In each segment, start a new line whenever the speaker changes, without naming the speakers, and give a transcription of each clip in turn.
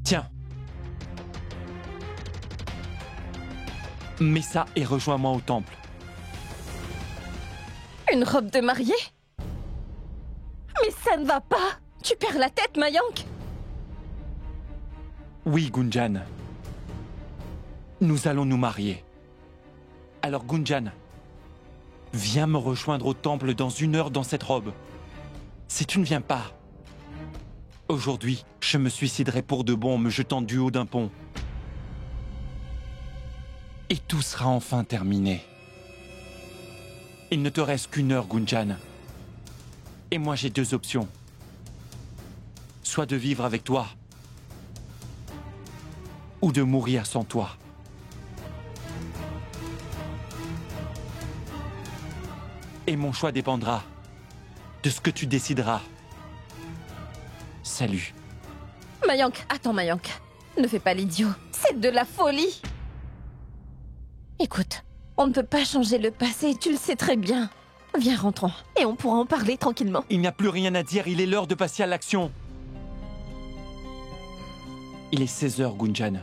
Tiens. Mets ça et rejoins-moi au temple.
Une robe de mariée? Mais ça ne va pas! Tu perds la tête, Mayank!
Oui, Gunjan. Nous allons nous marier. Alors, Gunjan, viens me rejoindre au temple dans 1 heure dans cette robe. Si tu ne viens pas, aujourd'hui, je me suiciderai pour de bon en me jetant du haut d'un pont. Et tout sera enfin terminé. Il ne te reste qu'1 heure, Gunjan. Et moi, j'ai 2 options. Soit de vivre avec toi, ou de mourir sans toi. Et mon choix dépendra de ce que tu décideras. Salut.
Mayank, attends Mayank. Ne fais pas l'idiot. C'est de la folie. Écoute, on ne peut pas changer le passé, tu le sais très bien. Viens, rentrons, et on pourra en parler tranquillement.
Il n'y a plus rien à dire, il est l'heure de passer à l'action. Il est 16 heures, Gunjan.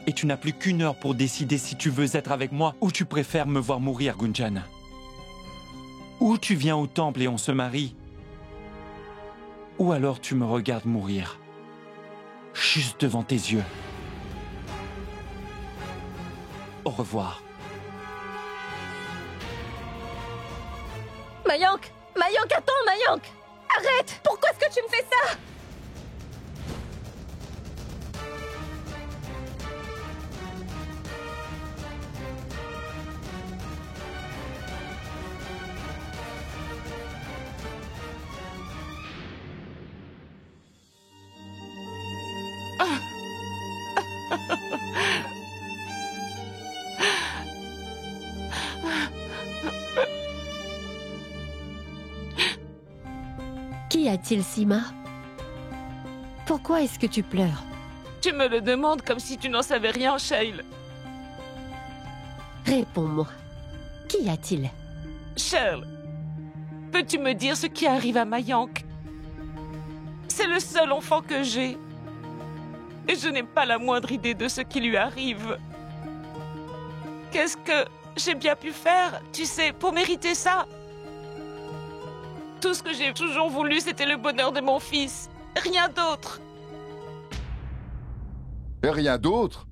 Et tu n'as plus qu'1 heure pour décider si tu veux être avec moi ou tu préfères me voir mourir, Gunjan. Ou tu viens au temple et on se marie. Ou alors tu me regardes mourir. Juste devant tes yeux. Au revoir.
Mayank! Mayank, attends, Mayank! Arrête! Pourquoi est-ce que tu me fais ça?
Qu'y a-t-il, Sima? Pourquoi est-ce que tu pleures?
Tu me le demandes comme si tu n'en savais rien, Shail.
Réponds-moi. Qu'y a-t-il?
Shail, peux-tu me dire ce qui arrive à Mayank? C'est le seul enfant que j'ai. Et je n'ai pas la moindre idée de ce qui lui arrive. Qu'est-ce que j'ai bien pu faire, tu sais, pour mériter ça? Tout ce que j'ai toujours voulu, c'était le bonheur de mon fils. Rien d'autre.
Et rien d'autre?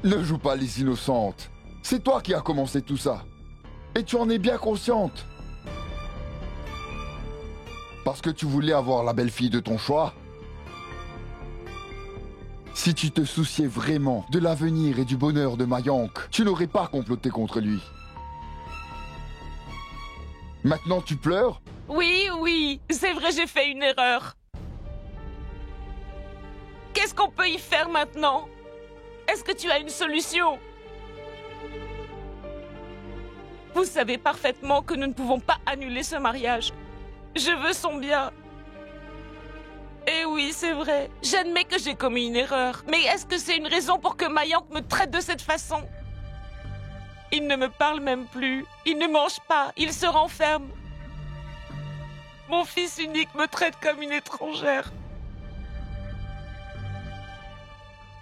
Ne joue pas les innocentes. C'est toi qui as commencé tout ça. Et tu en es bien consciente. Parce que tu voulais avoir la belle-fille de ton choix. Si tu te souciais vraiment de l'avenir et du bonheur de Mayank, tu n'aurais pas comploté contre lui. Maintenant tu pleures?
Oui, c'est vrai, j'ai fait une erreur. Qu'est-ce qu'on peut y faire maintenant? Est-ce que tu as une solution? Vous savez parfaitement que nous ne pouvons pas annuler ce mariage. Je veux son bien. Et oui, c'est vrai, j'admets que j'ai commis une erreur. Mais est-ce que c'est une raison pour que Mayank me traite de cette façon? Il ne me parle même plus, il ne mange pas, il se renferme. Mon fils unique me traite comme une étrangère.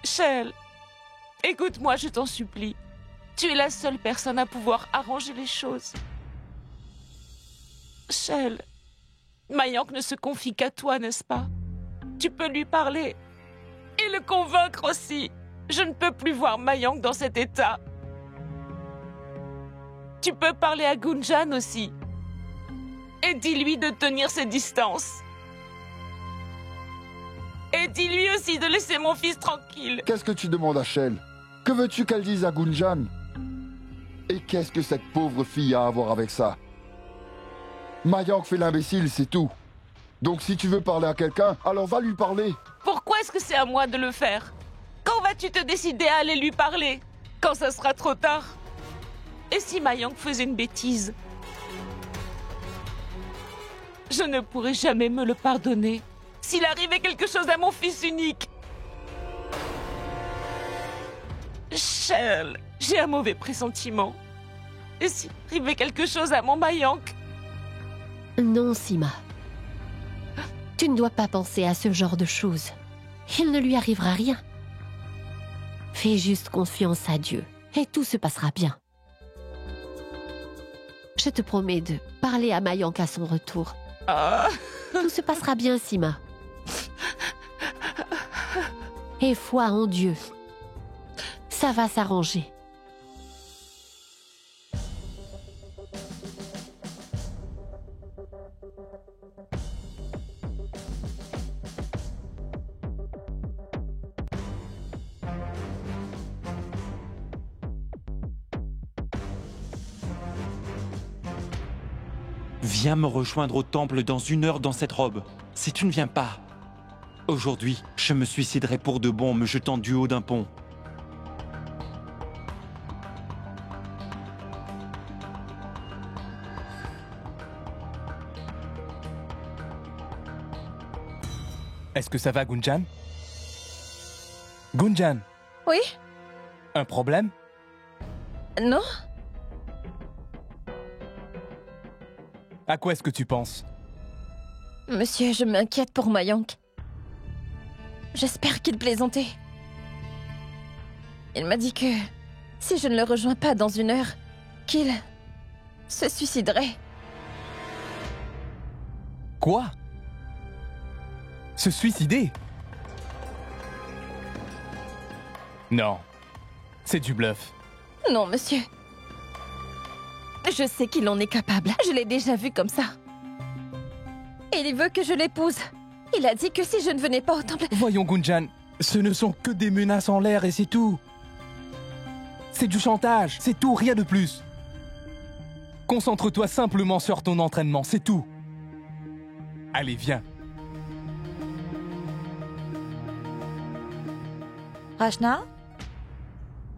Shail, écoute-moi, je t'en supplie. Tu es la seule personne à pouvoir arranger les choses. Shail, Mayank ne se confie qu'à toi, n'est-ce pas? Tu peux lui parler et le convaincre aussi. Je ne peux plus voir Mayank dans cet état. Tu peux parler à Gunjan aussi. Et dis-lui de tenir ses distances. Et dis-lui aussi de laisser mon fils tranquille.
Qu'est-ce que tu demandes à Shail? Que veux-tu qu'elle dise à Gunjan? Et qu'est-ce que cette pauvre fille a à voir avec ça? Mayank fait l'imbécile, c'est tout. Donc si tu veux parler à quelqu'un, alors va lui parler.
Pourquoi est-ce que c'est à moi de le faire? Quand vas-tu te décider à aller lui parler? Quand ça sera trop tard? Et si Mayank faisait une bêtise? Je ne pourrai jamais me le pardonner. S'il arrivait quelque chose à mon fils unique. Shail, j'ai un mauvais pressentiment. Et s'il arrivait quelque chose à mon Mayank?
Non, Sima. Tu ne dois pas penser à ce genre de choses. il ne lui arrivera rien. Fais juste confiance à Dieu et tout se passera bien. Je te promets de parler à Mayank à son retour.
Ah.
Tout se passera bien, Sima. Et foi en Dieu. Ça va s'arranger.
Viens me rejoindre au temple dans 1 heure dans cette robe. Si tu ne viens pas, aujourd'hui, je me suiciderai pour de bon en me jetant du haut d'un pont.
Est-ce que ça va, Gunjan? Gunjan,
Oui?
un problème?
Non?
À quoi est-ce que tu penses?
Monsieur, je m'inquiète pour Mayank. J'espère qu'il plaisantait. Il m'a dit que si je ne le rejoins pas dans 1 heure, qu'il se suiciderait.
Quoi? Se suicider? Non, c'est du bluff.
Non, monsieur. Je sais qu'il en est capable. Je l'ai déjà vu comme ça. Il veut que je l'épouse. Il a dit que si je ne venais pas au temple...
Voyons, Gunjan, ce ne sont que des menaces en l'air et c'est tout. C'est du chantage, c'est tout, rien de plus. Concentre-toi simplement sur ton entraînement, c'est tout. Allez, viens.
Rachna?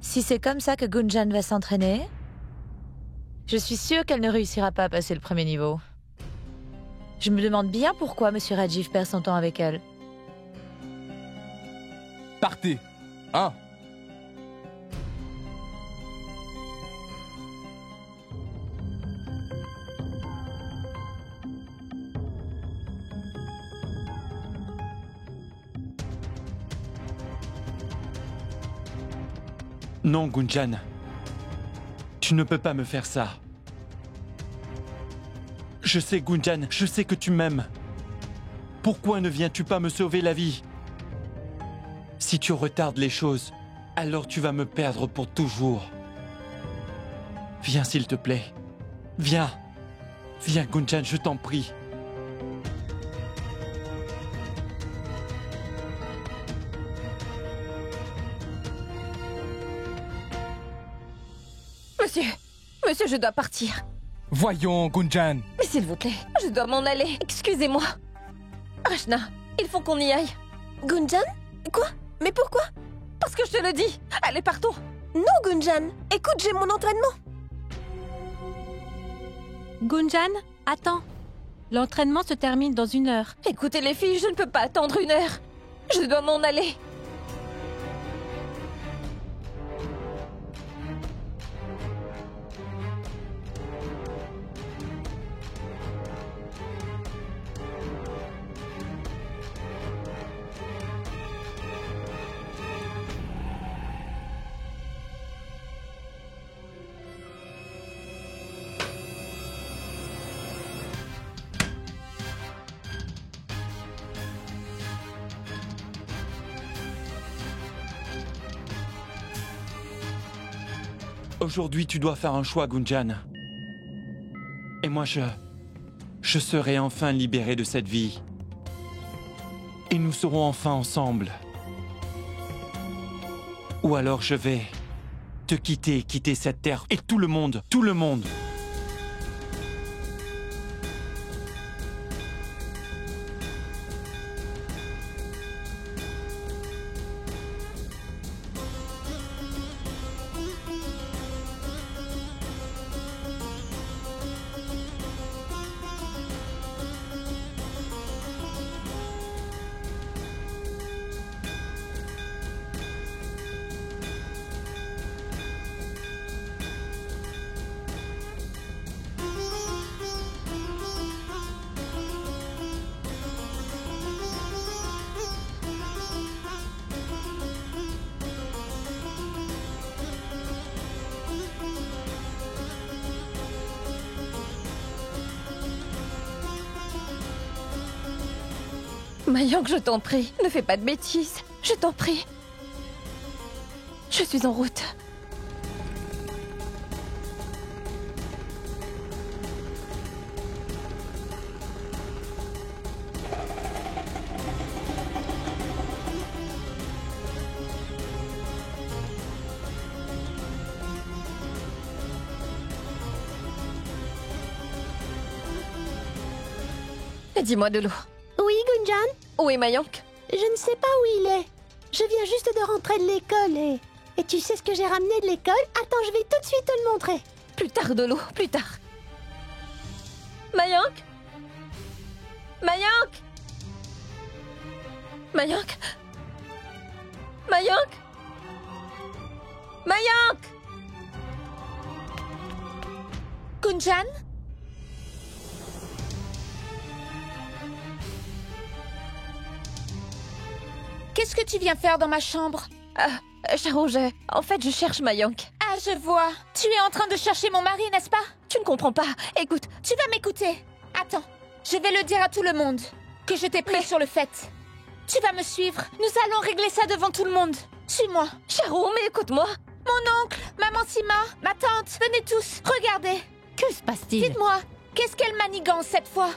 Si c'est comme ça que Gunjan va s'entraîner, je suis sûre qu'elle ne réussira pas à passer le premier niveau. Je me demande bien pourquoi Monsieur Rajiv perd son temps avec elle.
Partez. 1.
Non, Gunjan. Tu ne peux pas me faire ça. Je sais, Gunjan, je sais que tu m'aimes. Pourquoi ne viens-tu pas me sauver la vie? Si tu retardes les choses, alors tu vas me perdre pour toujours. Viens, s'il te plaît. Viens. Viens, Gunjan, je t'en prie.
Monsieur, je dois partir.
Voyons, Gunjan.
Mais s'il vous plaît, je dois m'en aller. Excusez-moi. Rachna, il faut qu'on y aille.
Gunjan? Quoi? Mais pourquoi?
Parce que je te le dis. Allez, partons.
Non, Gunjan. Écoute, j'ai mon entraînement.
Gunjan, attends. L'entraînement se termine dans 1 heure.
Écoutez les filles, je ne peux pas attendre 1 heure. Je dois m'en aller.
Aujourd'hui, tu dois faire un choix, Gunjan. Et moi, je serai enfin libéré de cette vie. Et nous serons enfin ensemble. Ou alors je vais te quitter, quitter cette terre et tout le monde, tout le monde.
Mayank, je t'en prie, ne fais pas de bêtises. Je t'en prie. Je suis en route. Dis-moi de l'eau.
Oui, Gunjan?
Où est Mayank?
Je ne sais pas où il est. Je viens juste de rentrer de l'école et tu sais ce que j'ai ramené de l'école? Attends, je vais tout de suite te le montrer.
Plus tard, de l'eau, plus tard. Mayank? Mayank? Mayank? Mayank? Mayank?
Gunjan? Qu'est-ce que tu viens faire dans ma chambre?
Charo, en fait, je cherche Mayank.
Ah, je vois. Tu es en train de chercher mon mari, n'est-ce pas?
Tu ne comprends pas. Écoute,
tu vas m'écouter. Attends, je vais le dire à tout le monde que je t'ai pris sur le fait. Tu vas me suivre. Nous allons régler ça devant tout le monde. Suis-moi.
Charo, mais écoute-moi.
Mon oncle, maman Sima, ma tante, venez tous. Regardez.
Que se passe-t-il?
Dites-moi, qu'est-ce qu'elle manigance cette fois?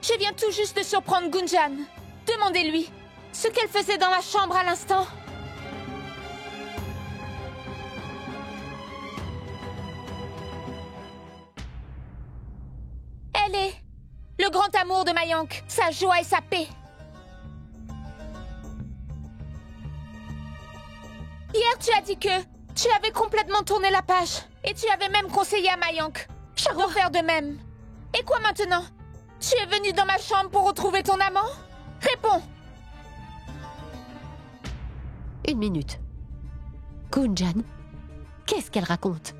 Je viens tout juste de surprendre Gunjan. Demandez-lui ce qu'elle faisait dans la chambre à l'instant. Elle est le grand amour de Mayank, sa joie et sa paix. Hier, tu as dit que tu avais complètement tourné la page. Et tu avais même conseillé à Mayank de faire de même. Et quoi maintenant? Tu es venu dans ma chambre pour retrouver ton amant? Réponds!
Une minute. Gunjan, qu'est-ce qu'elle raconte?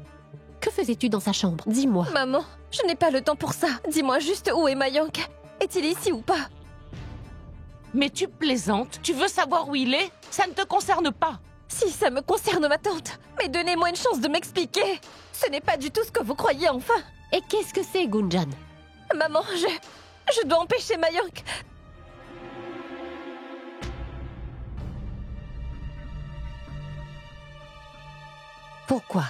Que faisais-tu dans sa chambre? Dis-moi.
Maman, je n'ai pas le temps pour ça. Dis-moi juste où est Mayank. Est-il ici ou pas?
Mais tu plaisantes? Tu veux savoir où il est? Ça ne te concerne pas.
Si, ça me concerne, ma tante. Mais donnez-moi une chance de m'expliquer. Ce n'est pas du tout ce que vous croyez, enfin.
Et qu'est-ce que c'est, Gunjan?
Maman, je dois empêcher Mayank.
Pourquoi?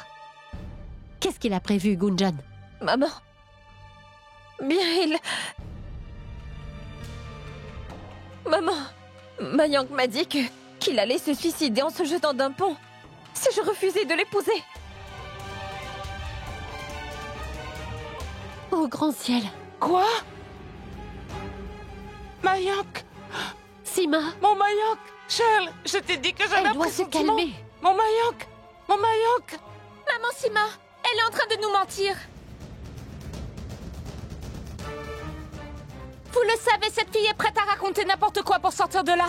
Qu'est-ce qu'il a prévu, Gunjan?
Maman. Bien, Maman. Mayank m'a dit qu'il allait se suicider en se jetant d'un pont. Si je refusais de l'épouser.
Oh, grand ciel.
Quoi? Mayank?
Sima?
Mon Mayank! Shell, je t'ai dit que j'avais
Elle doit se calmer.
Mon Mayank! Mon Mayank!
Maman Sima, elle est en train de nous mentir. Vous le savez, cette fille est prête à raconter n'importe quoi pour sortir de là.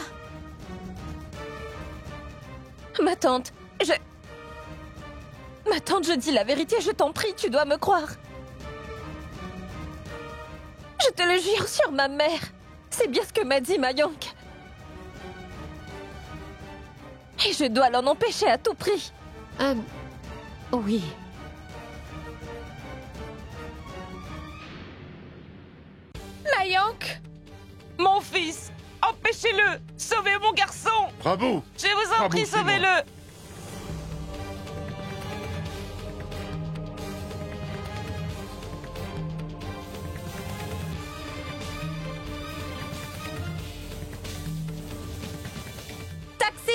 Ma tante, Ma tante, je dis la vérité, je t'en prie, tu dois me croire. Je te le jure sur ma mère. C'est bien ce que m'a dit Mayank. Et je dois l'en empêcher à tout prix.
Oui.
Mayank?
Mon fils! Empêchez-le! Sauvez mon garçon!
Bravo!
Je vous en
Bravo,
prie,
Simon.
sauvez-le!
Taxi!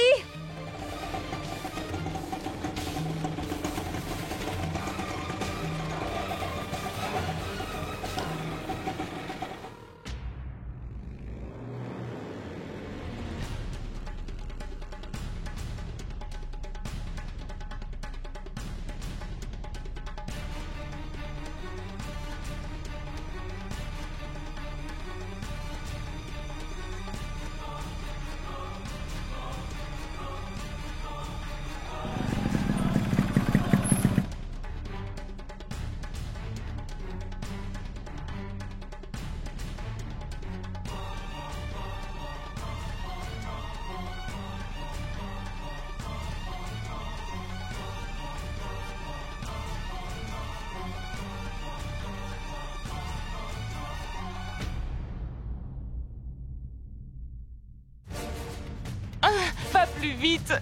plus vite.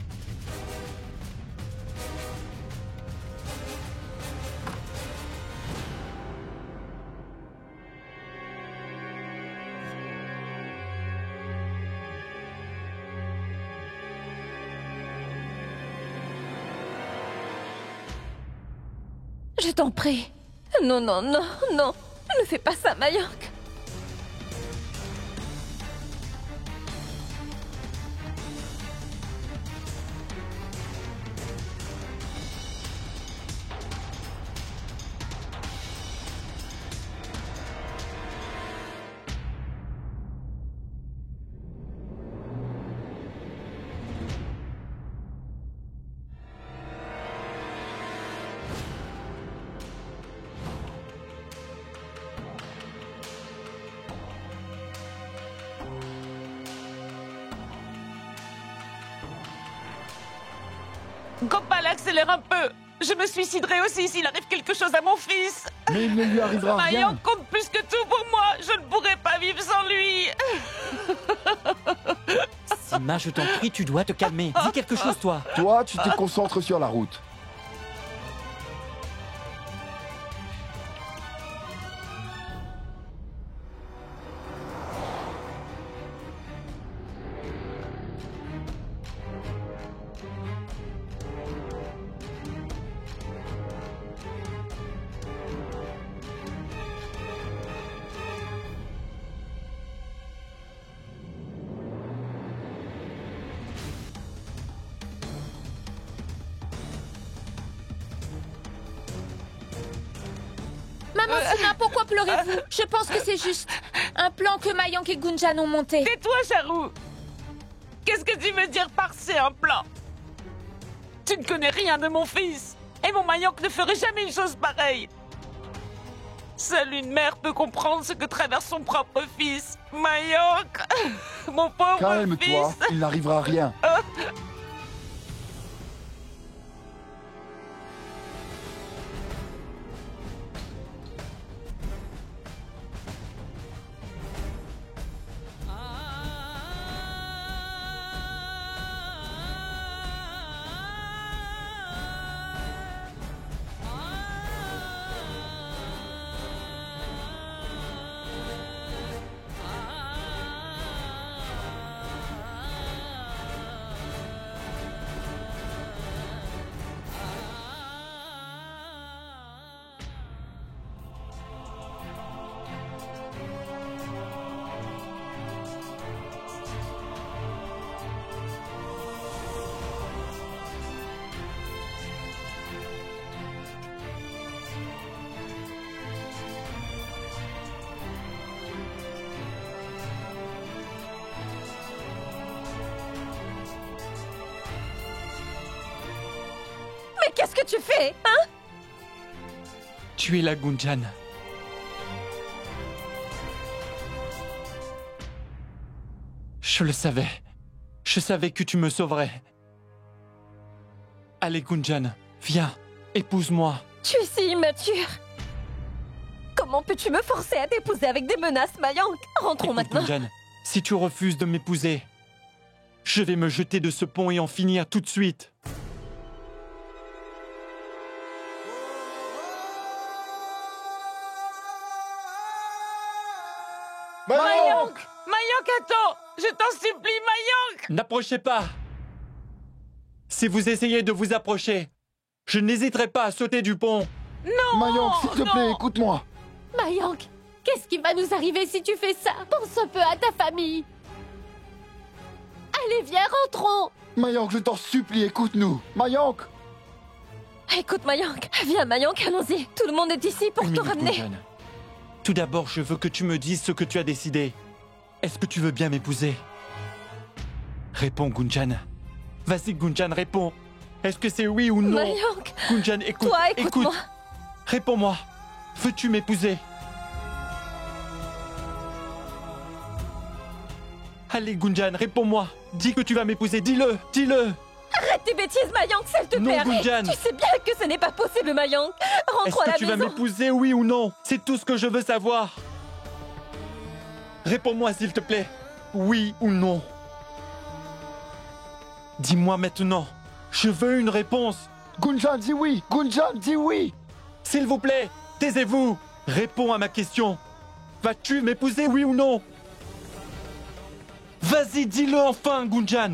Je t'en prie. Non, non, non, non. Ne fais pas ça, Mayank.
Gopal, accélère un peu. Je me suiciderai aussi s'il arrive quelque chose à mon fils.
Mais il ne lui arrivera rien.
Mayank compte plus que tout pour moi. Je ne pourrai pas vivre sans lui.
Sima, je t'en prie, tu dois te calmer. Dis quelque chose, toi.
Toi, tu te concentres sur la route.
Maman Sima, pourquoi pleurez-vous? Je pense que c'est juste un plan que Mayank et Gunjan ont monté.
Tais-toi, Charou. Qu'est-ce que tu veux dire par c'est un plan? Tu ne connais rien de mon fils. Et mon Mayank ne ferait jamais une chose pareille. Seule une mère peut comprendre ce que traverse son propre fils. Mayank, mon pauvre
Calme-toi,
fils.
il n'arrivera rien.
Mais qu'est-ce que tu fais, hein?
Tu es là, Gunjan. Je le savais. Je savais que tu me sauverais. Allez, Gunjan, viens, épouse-moi.
Tu es si immature. Comment peux-tu me forcer à t'épouser avec des menaces, Mayank? Rentrons
Écoute,
maintenant.
Gunjan, si tu refuses de m'épouser, je vais me jeter de ce pont et en finir tout de suite.
Mayank, Mayank, attends. Je t'en supplie, Mayank.
N'approchez pas. Si vous essayez de vous approcher, je n'hésiterai pas à sauter du pont.
Non.
Mayank, s'il te
non.
plaît, écoute-moi.
Mayank, qu'est-ce qui va nous arriver si tu fais ça? Pense un peu à ta famille. Allez, viens, rentrons.
Mayank, je t'en supplie, écoute-nous. Mayank.
Écoute, Mayank. Viens, Mayank, allons-y. Tout le monde est ici pour
Une
te
minute,
ramener.
Gunjan. Tout d'abord, je veux que tu me dises ce que tu as décidé. Est-ce que tu veux bien m'épouser? Réponds, Gunjan. Vas-y, Gunjan, réponds. Est-ce que c'est oui ou non?
Mayank,
Gunjan, écoute,
toi, écoute-moi.
Réponds-moi. Veux-tu m'épouser? Allez, Gunjan, réponds-moi. Dis que tu vas m'épouser, dis-le, dis-le.
Arrête tes bêtises, Mayank, s'il te
Non,
plaît, arrête.
Gunjan.
Tu sais bien que ce n'est pas possible, Mayank.
Est-ce
Rentrons à
que
la
tu vas
maison.
m'épouser, oui ou non? C'est tout ce que je veux savoir. Réponds-moi, s'il te plaît. Oui ou non? Dis-moi maintenant. Je veux une réponse.
Gunjan, dis oui! Gunjan, dis oui!
S'il vous plaît, taisez-vous. Réponds à ma question. Vas-tu m'épouser, oui ou non? Vas-y, dis-le enfin, Gunjan.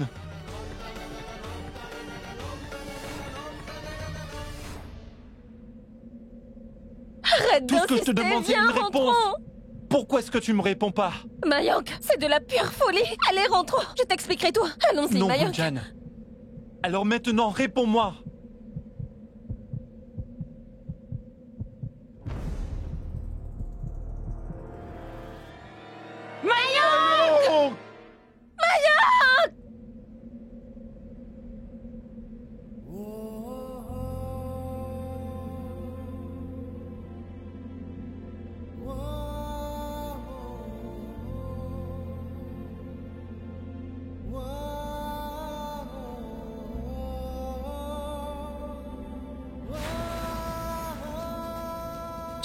Arrête
Tout ce que je te
d'insister,
demande, c'est
viens,
une réponse.
rentrons.
Pourquoi est-ce que tu me réponds pas?
Mayank, c'est de la pure folie. Allez, rentrons. Je t'expliquerai tout. Allons-y,
Non,
Mayank.
Gunjan. Alors maintenant, réponds-moi.
Oh!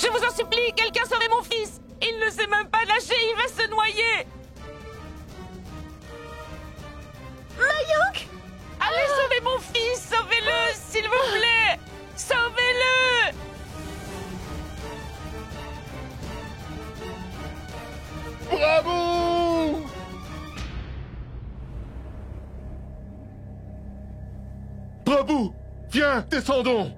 Je vous en supplie, quelqu'un sauvez mon fils! Il ne sait même pas nager, il va se noyer!
Mayank!
Allez, sauvez mon fils! Sauvez-le, s'il vous plaît! Sauvez-le!
Bravo!
Prabhu, viens, descendons.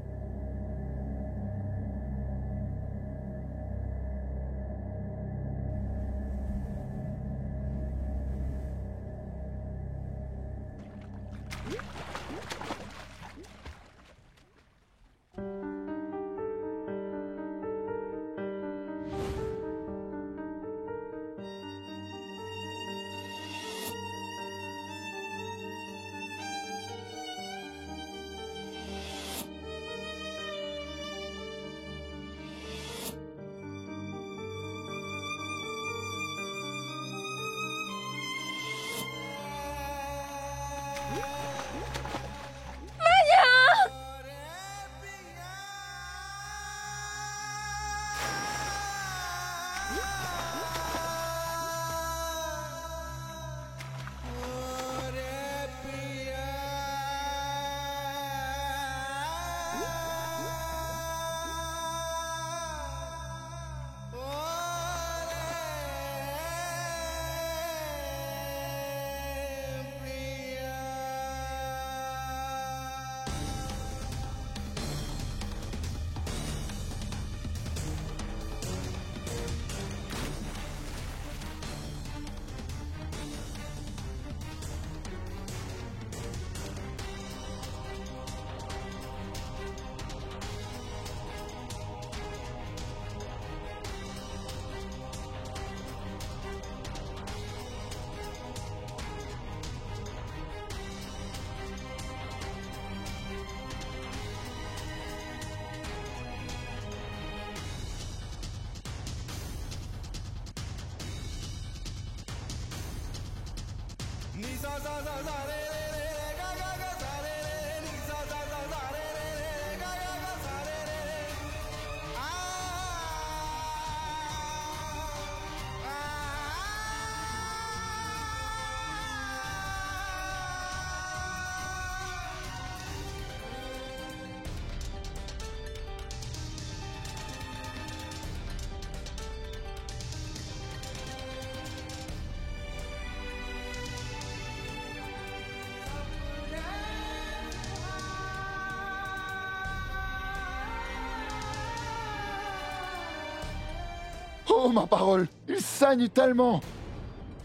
Oh, ma parole! Il saigne tellement!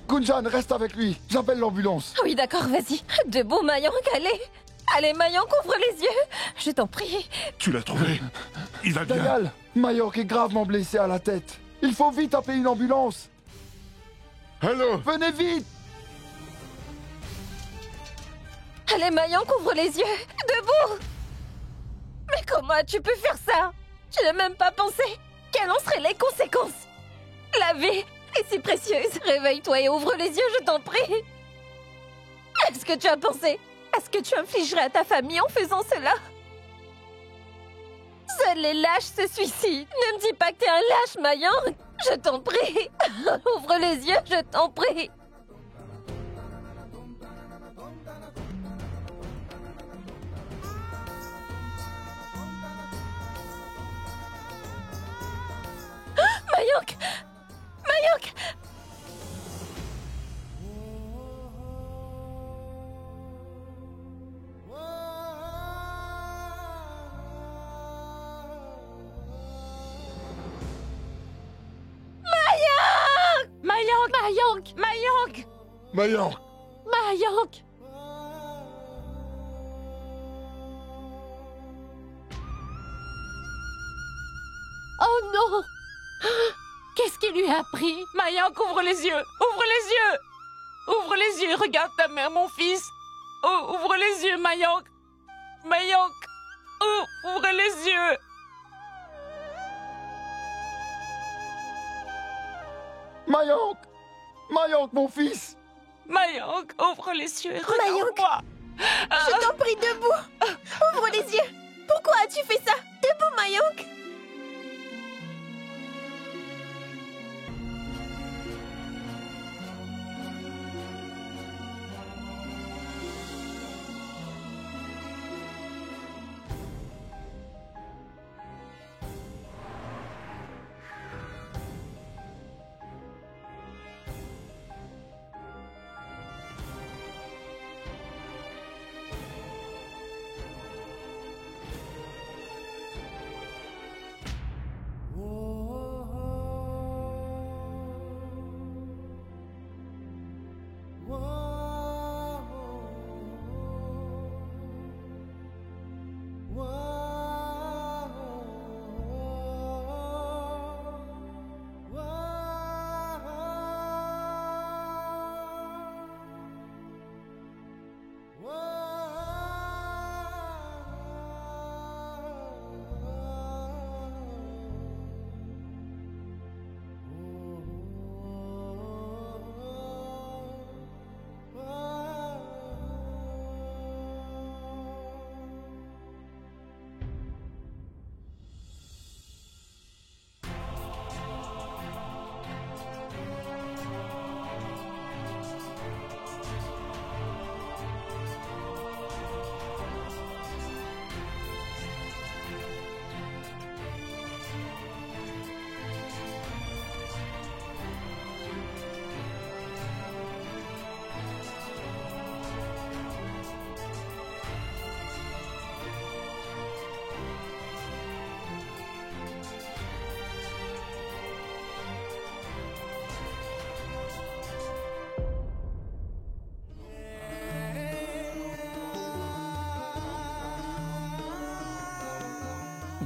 Gunjan, reste avec lui. J'appelle l'ambulance.
Oui, d'accord, vas-y. Debout, Mayank, allez. Allez, Mayank, ouvre les yeux. Je t'en prie.
Tu l'as trouvé. Il va bien.
Daniel, Mayank est gravement blessé à la tête. Il faut vite appeler une ambulance.
Allô?
Venez vite!
Allez, Mayank, ouvre les yeux. Debout. Mais comment as-tu pu faire ça? Tu n'as même pas pensé. Quelles en seraient les conséquences? La vie est si précieuse. Réveille-toi et ouvre les yeux, je t'en prie. Est-ce que tu as pensé? Est-ce que tu infligerais à ta famille en faisant cela? Seuls les lâches se suicident. Ne me dis pas que t'es un lâche, Mayank. Je t'en prie. Ouvre les yeux, je t'en prie.
Mayonk! Mayonk!
Mayonk! Mayonk! Mayonk!
Mayonk!
Mayonk! Oh non! Qu'est-ce qui lui a pris?
Mayonk, ouvre les yeux! Ouvre les yeux! Ouvre les yeux, regarde ta mère, mon fils! Oh, ouvre les yeux, Mayonk! Mayonk! Oh, ouvre les yeux!
Mayonk! Mayonk, mon fils!
Mayonk, ouvre les yeux et regarde-moi!
Je t'en prie, debout! Ouvre les yeux! Pourquoi as-tu fait ça? Debout, Mayonk!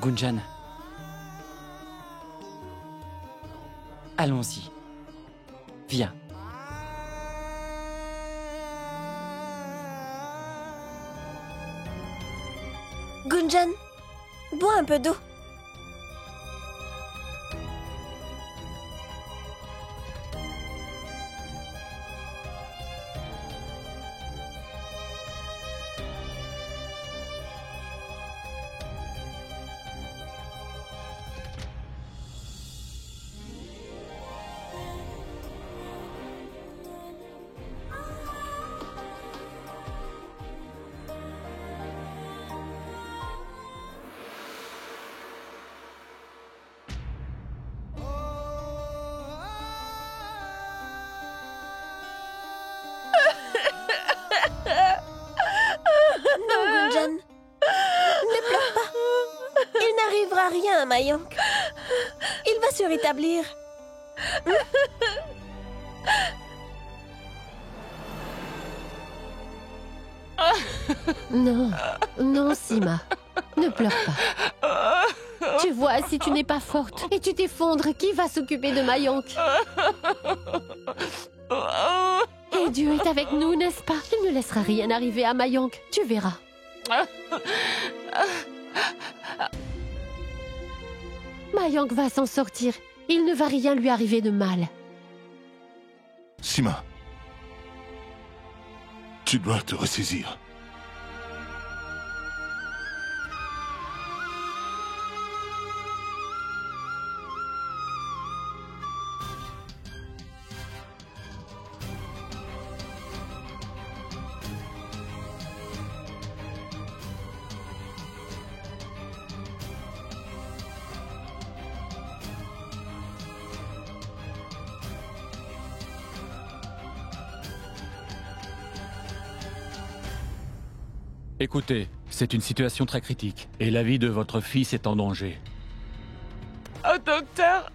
Gunjan. Allons-y. Viens.
Gunjan, bois un peu d'eau. Non, Gunjan. Ne pleure pas. Il n'arrivera rien à Mayonk. Il va se rétablir.
Non, non, Sima. Ne pleure pas. Tu vois, si tu n'es pas forte et tu t'effondres, qui va s'occuper de Mayonk? Et Dieu est avec nous, n'est-ce pas? Il ne laissera rien arriver à Mayonk, tu verras. Mayonk va s'en sortir. Il ne va rien lui arriver de mal.
Sima, tu dois te ressaisir.
Écoutez, c'est une situation très critique et la vie de votre fils est en danger.
Oh, docteur,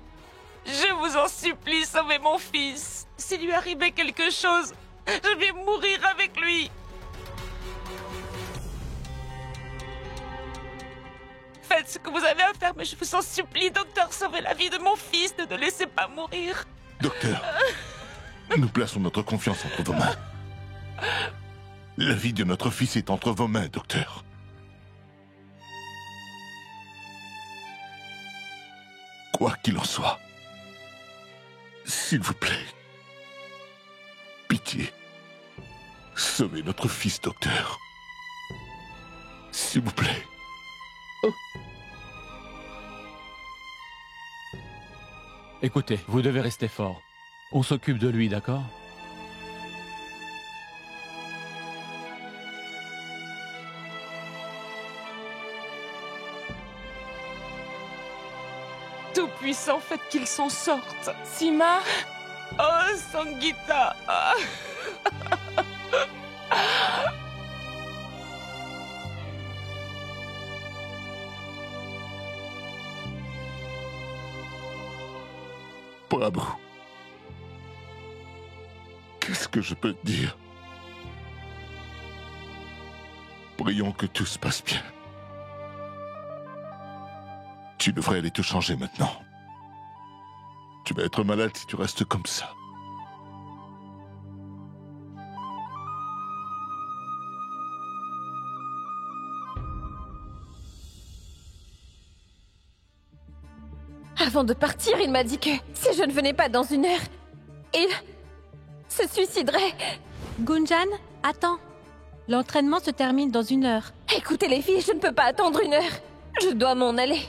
je vous en supplie, sauvez mon fils. S'il lui arrivait quelque chose, je vais mourir avec lui. Faites ce que vous avez à faire, mais je vous en supplie, docteur, sauvez la vie de mon fils, ne le laissez pas mourir.
Docteur, nous plaçons notre confiance entre vos mains. La vie de notre fils est entre vos mains, docteur. Quoi qu'il en soit, s'il vous plaît, pitié, sauvez notre fils, docteur. S'il vous plaît.
Écoutez, vous devez rester fort. On s'occupe de lui, d'accord?
Tout-puissant, faites qu'il s'en sorte.
Sima,
Oh, Sangeeta. Ah.
Prabhu. Qu'est-ce que je peux te dire? Prions que tout se passe bien. Tu devrais aller te changer maintenant. Tu vas être malade si tu restes comme ça.
avant de partir, il m'a dit que si je ne venais pas dans une heure, il se suiciderait.
Gunjan, attends. L'entraînement se termine dans 1 heure.
Écoutez les filles, je ne peux pas attendre 1 heure. Je dois m'en aller.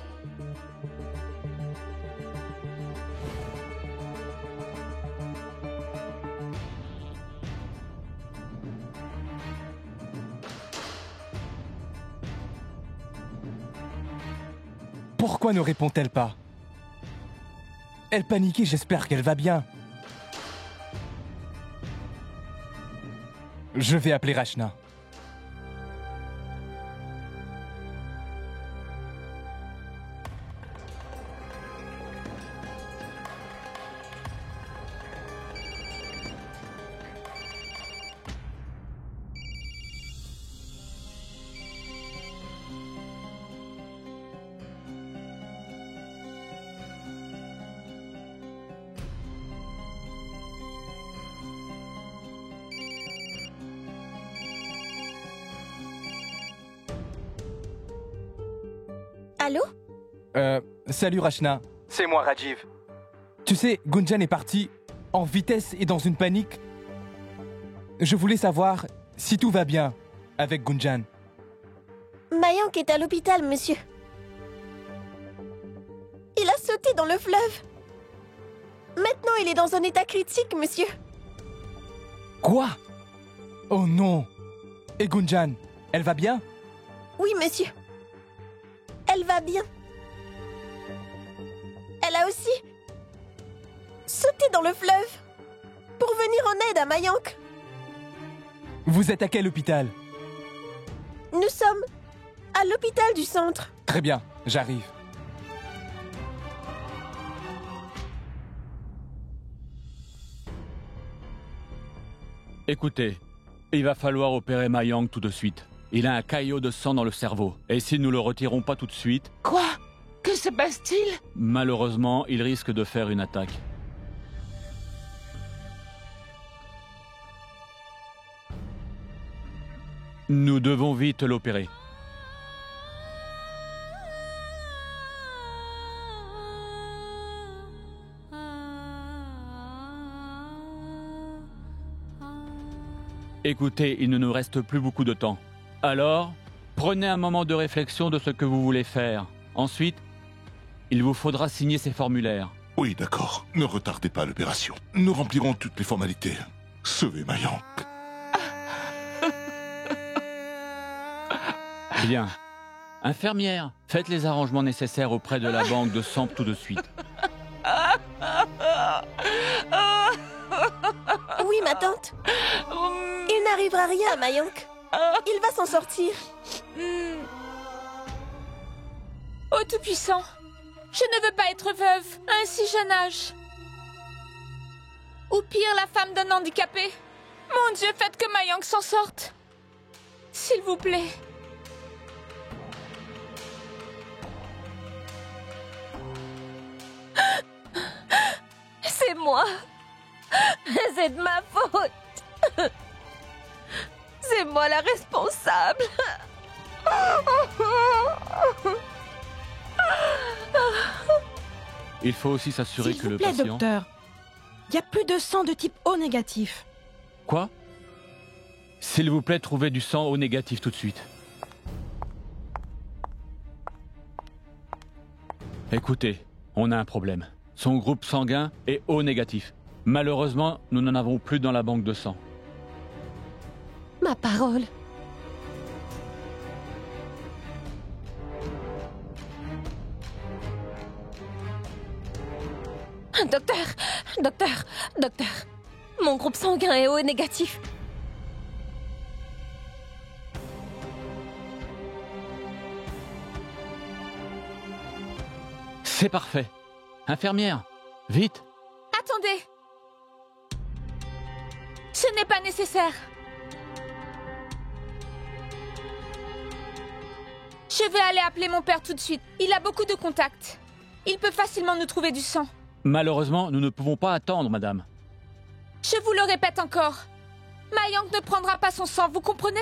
Pourquoi ne répond-elle pas? Elle paniquait, j'espère qu'elle va bien. Je vais appeler Rachna.
Allô?
Salut Rachna. C'est moi Rajiv. Tu sais, Gunjan est partie en vitesse et dans une panique. Je voulais savoir si tout va bien avec Gunjan.
Mayank est à l'hôpital, monsieur. Il a sauté dans le fleuve. Maintenant, il est dans un état critique, monsieur.
Quoi? Oh non. Et Gunjan, elle va bien?
Oui, monsieur. Elle va bien. Elle a aussi sauté dans le fleuve pour venir en aide à Mayank.
Vous êtes à quel hôpital?
Nous sommes à l'hôpital du centre.
Très bien, j'arrive.
Écoutez, il va falloir opérer Mayank tout de suite. Il a un caillot de sang dans le cerveau. Et si nous le retirons pas tout de suite...
Quoi? Que se passe-t-il?
Malheureusement, il risque de faire une attaque. Nous devons vite l'opérer. Écoutez, il ne nous reste plus beaucoup de temps. Alors, prenez un moment de réflexion de ce que vous voulez faire. Ensuite, il vous faudra signer ces formulaires.
Oui, d'accord. Ne retardez pas l'opération. Nous remplirons toutes les formalités. Sauvez Mayank.
Bien. Infirmière, faites les arrangements nécessaires auprès de la banque de sang tout de suite.
Oui, ma tante. Il n'arrivera rien à Mayank. Il va s'en sortir.
Ô Tout-Puissant, je ne veux pas être veuve à un si jeune âge. Ou pire, la femme d'un handicapé. Mon Dieu, faites que Mayang s'en sorte. S'il vous plaît.
C'est moi. C'est de ma faute. C'est moi la responsable.
Il faut aussi s'assurer
S'il
que
vous
le
plaît,
patient...
docteur. Il n'y a plus de sang de type O négatif.
Quoi? S'il vous plaît, trouvez du sang O négatif tout de suite. Écoutez, on a un problème. Son groupe sanguin est O négatif. Malheureusement, nous n'en avons plus dans la banque de sang.
Ma parole.
Docteur. Mon groupe sanguin est O négatif.
C'est parfait. Infirmière, vite.
Attendez. Ce n'est pas nécessaire. Je vais aller appeler mon père tout de suite. Il a beaucoup de contacts. Il peut facilement nous trouver du sang.
Malheureusement, nous ne pouvons pas attendre, madame.
Je vous le répète encore. Mayang ne prendra pas son sang, vous comprenez?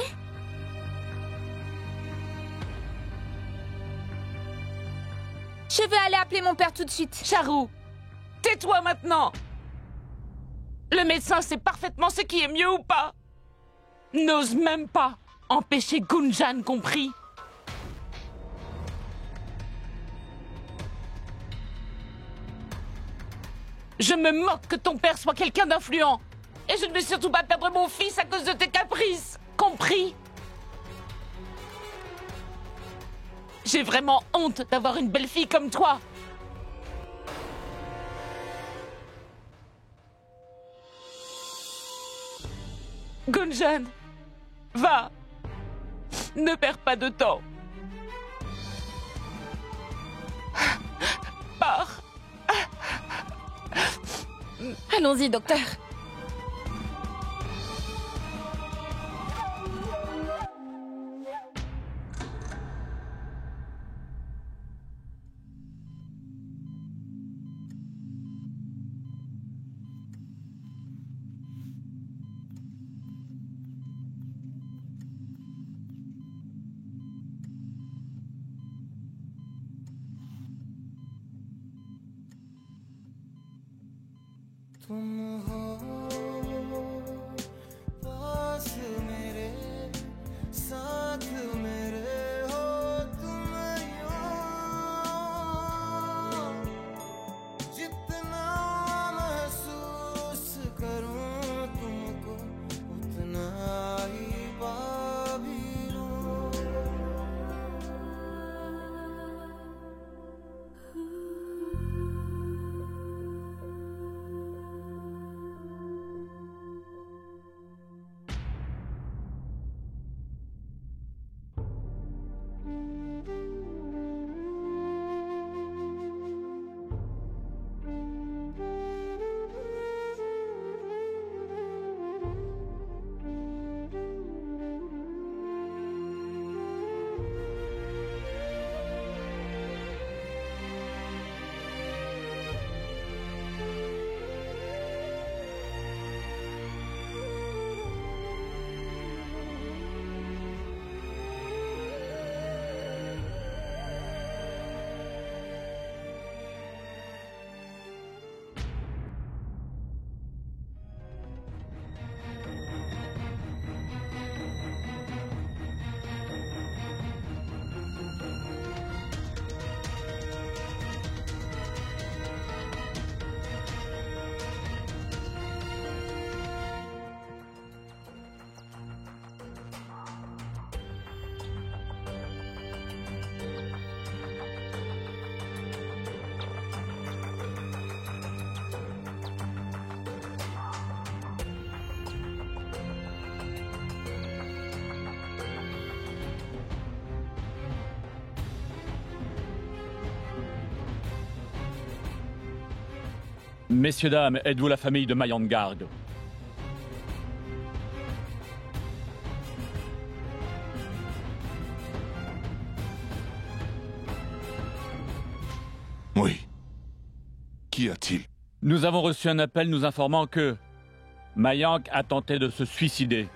Je vais aller appeler mon père tout de suite.
Charu, tais-toi maintenant. Le médecin sait parfaitement ce qui est mieux ou pas. N'ose même pas empêcher Gunjan, compris? Je me moque que ton père soit quelqu'un d'influent. Et je ne vais surtout pas perdre mon fils à cause de tes caprices. Compris? J'ai vraiment honte d'avoir une belle fille comme toi. Gunjan, va. Ne perds pas de temps. Pars.
Allons-y, docteur.
तुम हो पास मेरे साथ मेरे हो तुम यूं जितना महसूस करूं तुमको उतना ही पा भी लूं
Messieurs, dames, êtes-vous la famille de Mayang Garg?
Oui. Qu'y a-t-il?
Nous avons reçu un appel nous informant que Mayank a tenté de se suicider.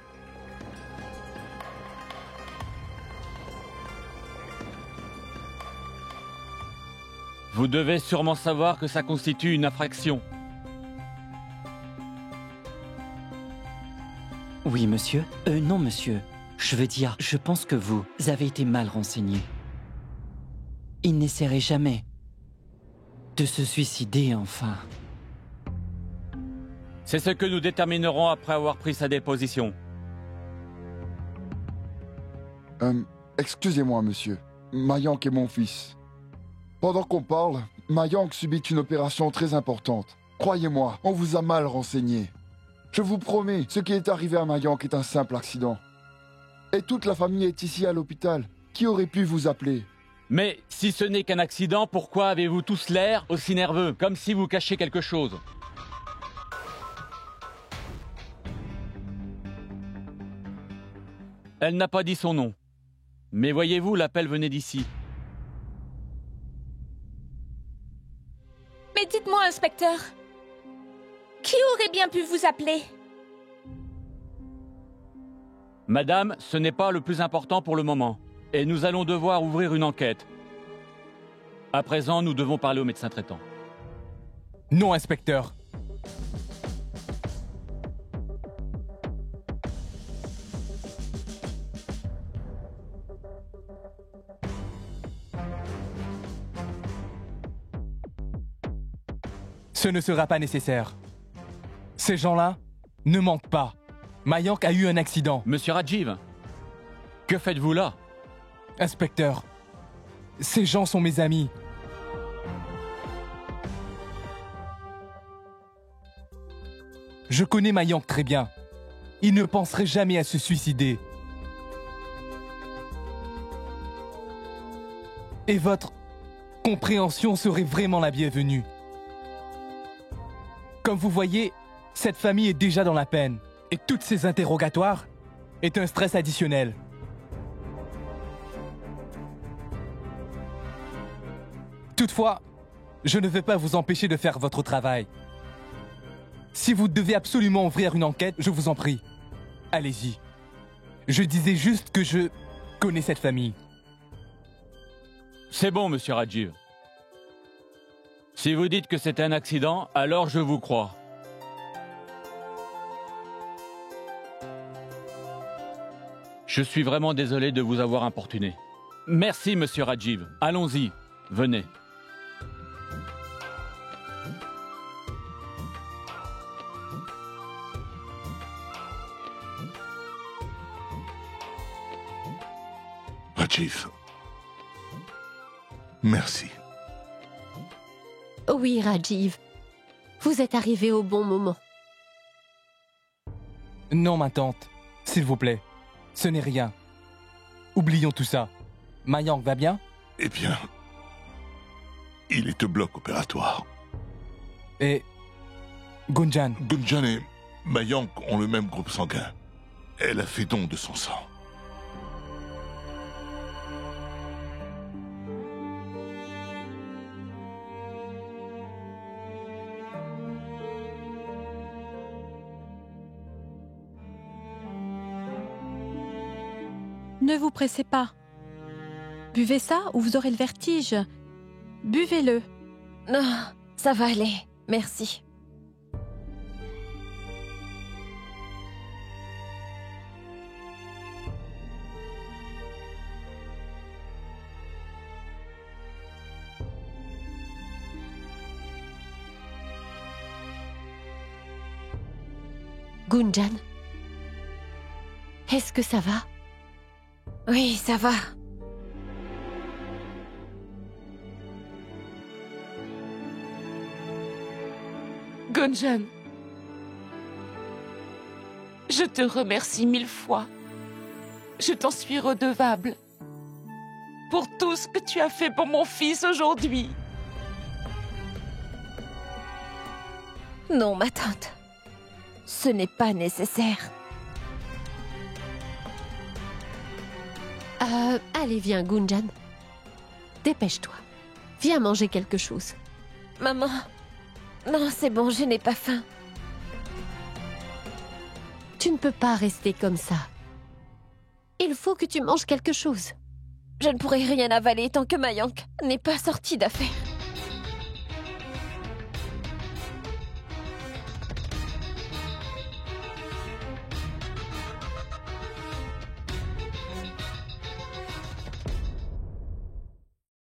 Vous devez sûrement savoir que ça constitue une infraction.
Oui, monsieur. Non, monsieur. Je veux dire, je pense que vous avez été mal renseigné. Il n'essaierait jamais de se suicider, enfin.
C'est ce que nous déterminerons après avoir pris sa déposition.
Excusez-moi, monsieur. Mayank est mon fils. Pendant qu'on parle, Mayank subit une opération très importante. Croyez-moi, on vous a mal renseigné. Je vous promets, ce qui est arrivé à Mayank est un simple accident. Et toute la famille est ici à l'hôpital. Qui aurait pu vous appeler?
Mais si ce n'est qu'un accident, pourquoi avez-vous tous l'air aussi nerveux, comme si vous cachiez quelque chose? Elle n'a pas dit son nom. Mais voyez-vous, l'appel venait d'ici.
Mais dites-moi, inspecteur, qui aurait bien pu vous appeler?
Madame, ce n'est pas le plus important pour le moment. Et nous allons devoir ouvrir une enquête. À présent, nous devons parler au médecin traitant.
Non, inspecteur. Ce ne sera pas nécessaire. Ces gens-là ne mentent pas. Mayank a eu un accident.
Monsieur Rajiv, que faites-vous là?
Inspecteur, ces gens sont mes amis. Je connais Mayank très bien. Il ne penserait jamais à se suicider. Et votre compréhension serait vraiment la bienvenue. Comme vous voyez, cette famille est déjà dans la peine. Et toutes ces interrogatoires est un stress additionnel. Toutefois, je ne vais pas vous empêcher de faire votre travail. Si vous devez absolument ouvrir une enquête, je vous en prie. Allez-y. Je disais juste que je connais cette famille.
C'est bon, monsieur Rajiv. Si vous dites que c'est un accident, alors je vous crois. Je suis vraiment désolé de vous avoir importuné. Merci, monsieur Rajiv. Allons-y. Venez.
Rajiv. Merci.
Oui, Rajiv. Vous êtes arrivé au bon moment.
Non, ma tante. S'il vous plaît. Ce n'est rien. Oublions tout ça. Mayank va bien?
Eh bien, il est au bloc opératoire.
Et Gunjan?
Gunjan et Mayank ont le même groupe sanguin. Elle a fait don de son sang.
Ne vous pressez pas. Buvez ça ou vous aurez le vertige. Buvez-le.
Non, ça va aller. Merci.
Gunjan, est-ce que ça va?
Oui, ça va.
Gunjan, je te remercie 1000 fois. Je t'en suis redevable pour tout ce que tu as fait pour mon fils aujourd'hui.
Non, ma tante. Ce n'est pas nécessaire.
Allez, viens, Gunjan. Dépêche-toi. Viens manger quelque chose.
Maman. Non, c'est bon, je n'ai pas faim.
Tu ne peux pas rester comme ça. Il faut que tu manges quelque chose.
Je ne pourrai rien avaler tant que Mayank n'est pas sorti d'affaire.